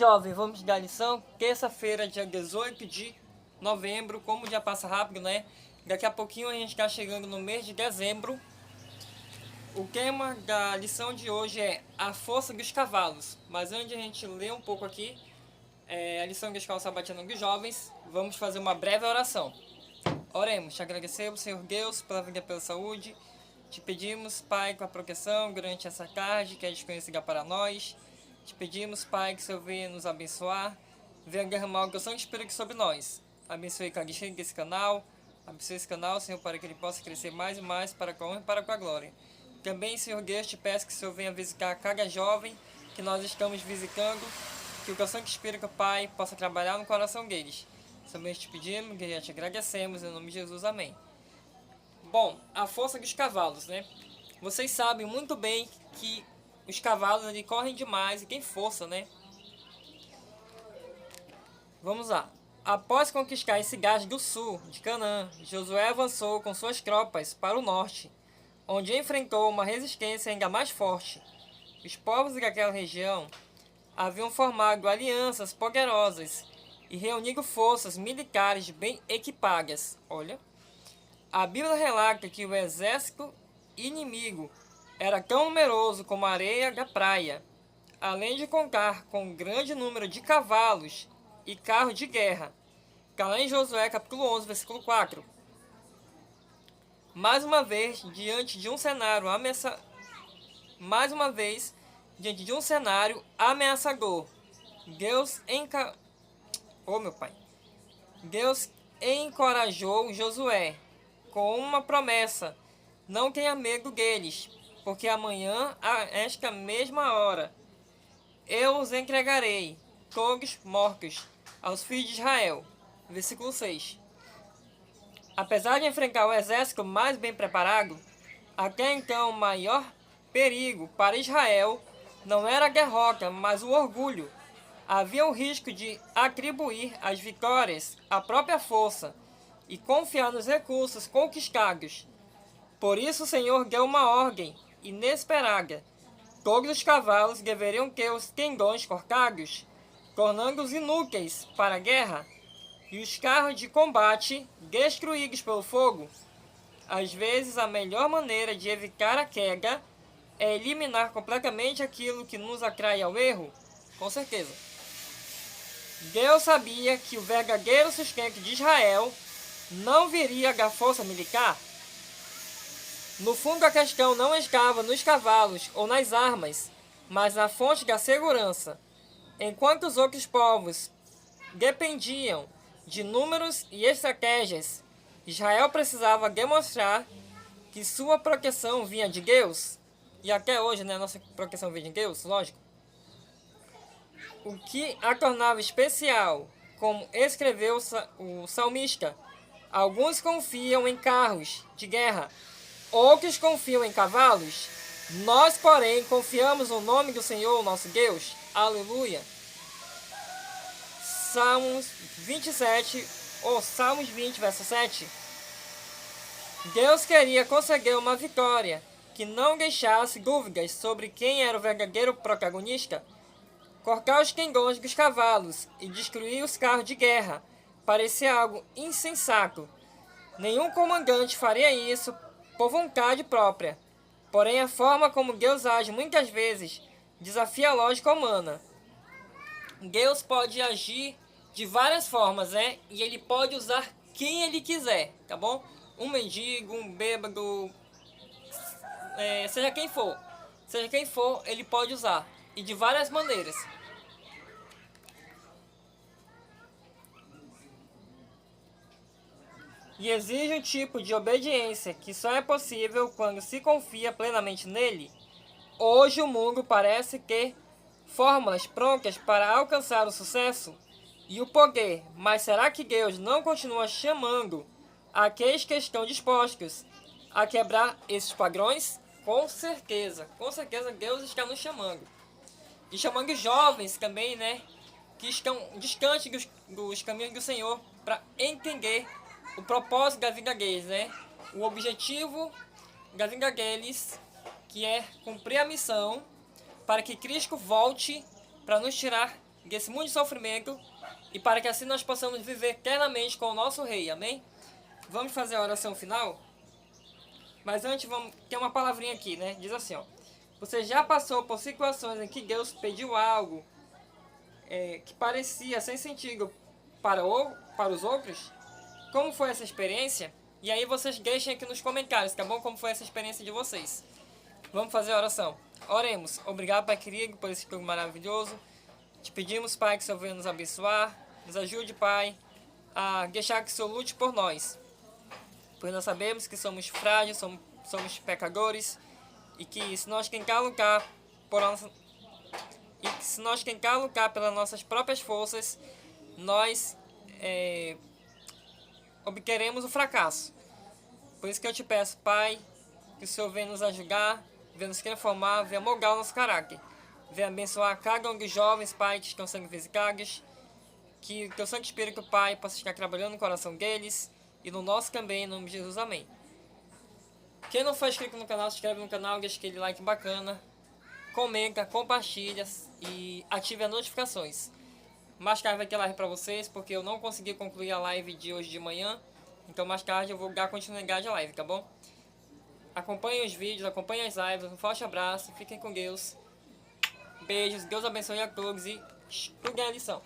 jovem, vamos dar lição. Terça-feira, dia 18 de novembro. Como já passa rápido, né? Daqui a pouquinho a gente está chegando no mês de dezembro. O tema da lição de hoje é a força dos cavalos. Mas antes de a gente ler um pouco aqui, a lição da Escola Sabatina dos Jovens, vamos fazer uma breve oração. Oremos, te agradecemos, Senhor Deus, pela vida e pela saúde. Te pedimos, Pai, com a proteção durante essa tarde que é desconhecida para nós. Te pedimos, Pai, que o Senhor venha nos abençoar, venha derramar o teu Santo Espírito sobre nós. Abençoe cada cheio desse canal, abençoe esse canal, Senhor, para que ele possa crescer mais e mais para a honra e para a glória. Também, Senhor Deus, te peço que o Senhor venha visitar cada jovem que nós estamos visitando, que o teu Santo Espírito, Pai, possa trabalhar no coração deles. Também te pedimos, que já te agradecemos, em nome de Jesus, amém. Bom, a força dos cavalos, né? Vocês sabem muito bem que os cavalos ali correm demais e tem força, né? Vamos lá. Após conquistar esse cidade do sul de Canaã, Josué avançou com suas tropas para o norte, onde enfrentou uma resistência ainda mais forte. Os povos daquela região haviam formado alianças poderosas e reunido forças militares bem equipadas. Olha, a Bíblia relata que o exército inimigo era tão numeroso como a areia da praia, além de contar com um grande número de cavalos e carros de guerra. Está lá em Josué capítulo 11, versículo 4. Mais uma vez, diante de um cenário ameaçador, Deus encorajou Josué com uma promessa: não tenha medo deles, porque amanhã, a esta mesma hora, eu os entregarei, todos mortos, aos filhos de Israel. Versículo 6. Apesar de enfrentar o exército mais bem preparado, até então o maior perigo para Israel não era a derrota, mas o orgulho. Havia o risco de atribuir as vitórias à própria força e confiar nos recursos conquistados. Por isso o Senhor deu uma ordem inesperada: todos os cavalos deveriam ter os tendões cortados, tornando-os inúteis para a guerra, e os carros de combate destruídos pelo fogo. Às vezes, a melhor maneira de evitar a queda é eliminar completamente aquilo que nos atrai ao erro. Com certeza. Deus sabia que o verdadeiro sustento de Israel não viria da força militar. No fundo, a questão não estava nos cavalos ou nas armas, mas na fonte da segurança. Enquanto os outros povos dependiam de números e estratégias, Israel precisava demonstrar que sua proteção vinha de Deus. E até hoje, né, nossa proteção vem de Deus, lógico. O que a tornava especial, como escreveu o salmista: alguns confiam em carros de guerra, outros confiam em cavalos. Nós, porém, confiamos no nome do Senhor, nosso Deus. Aleluia. Salmos 27, ou Salmos 20, verso 7. Deus queria conceder uma vitória que não deixasse dúvidas sobre quem era o verdadeiro protagonista. Cortar os tendões dos cavalos e destruir os carros de guerra parecia algo insensato. Nenhum comandante faria isso por vontade própria. Porém, a forma como Deus age muitas vezes desafia a lógica humana. Deus pode agir de várias formas, né? E ele pode usar quem ele quiser, tá bom? Um mendigo, um bêbado, seja quem for. Seja quem for, ele pode usar. E de várias maneiras. E exige um tipo de obediência que só é possível quando se confia plenamente nele. Hoje o mundo parece ter fórmulas prontas para alcançar o sucesso e o poder, mas será que Deus não continua chamando aqueles que estão dispostos a quebrar esses padrões? Com certeza Deus está nos chamando. E chamando jovens também, né, que estão distantes dos caminhos do Senhor, para entender o propósito da vida deles, né? O objetivo da vida deles, que é cumprir a missão para que Cristo volte para nos tirar desse mundo de sofrimento, e para que assim nós possamos viver eternamente com o nosso Rei, amém? Vamos fazer a oração final? Mas antes vamos ter uma palavrinha aqui, né? Diz assim, ó: você já passou por situações em que Deus pediu algo que parecia sem sentido para os outros? Como foi essa experiência? E aí vocês deixem aqui nos comentários, tá bom? Como foi essa experiência de vocês. Vamos fazer a oração. Oremos. Obrigado, Pai querido, por esse estudo maravilhoso. Te pedimos, Pai, que o Senhor venha nos abençoar. Nos ajude, Pai, a deixar que o Senhor lute por nós. Pois nós sabemos que somos frágeis, somos pecadores. E que se nós tentar lutar pelas nossas próprias forças, nós obteremos o fracasso. Por isso que eu te peço, Pai, que o Senhor venha nos ajudar, venha nos transformar, venha moldar o nosso caráter. Venha abençoar cada um dos jovens, Pai, que estão sendo visitados. Que o Teu Santo Espírito, Pai, possa estar trabalhando no coração deles e no nosso também, em nome de Jesus, amém. Quem não for inscrito no canal, se inscreve no canal, deixa aquele like bacana, comenta, compartilha e ative as notificações. Mais tarde vai ter live pra vocês, porque eu não consegui concluir a live de hoje de manhã. Então mais tarde eu vou dar continuidade à live, tá bom? Acompanhem os vídeos, acompanhem as lives. Um forte abraço, fiquem com Deus. Beijos, Deus abençoe a todos e estudem a lição.